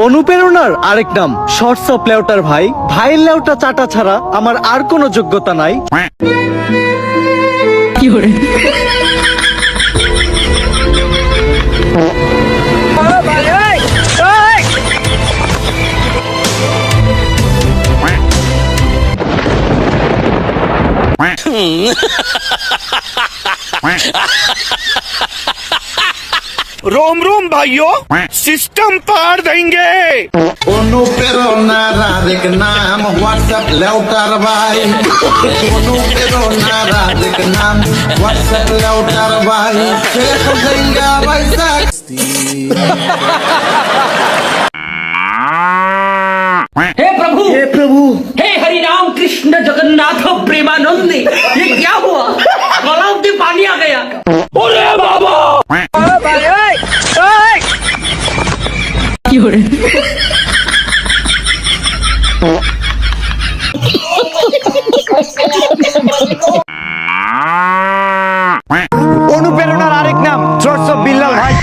অনুপ্রেরণার আরেক নাম শর্টস অফ লেউটার ভাই। ভাইয়ের লেউটা চাটা ছাড়া আমার আর কোনো যোগ্যতা নাই। रोम रोम भाइयों, सिस्टम पार देंगे। অনুপ্রেরণার আরেক নাম হোয়াটসঅ্যাপ লেউটার ভাই। অনুপ্রেরণার আরেক নাম হোয়াটসঅ্যাপ লেউটার ভাই। শেখ হাসিনা পয়সা हे प्रभु হে প্রভু, हे हरि राम कृष्ण जगन्नाथ प्रेमानंदी, ये क्या हुआ? गलाव में पानी आ गया। अरे बाबा, অনুপ্রেরণার আরেক নাম শর্টস অফ বিল্লাল ভাই।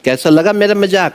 कैसा लगा मेरा मजाक?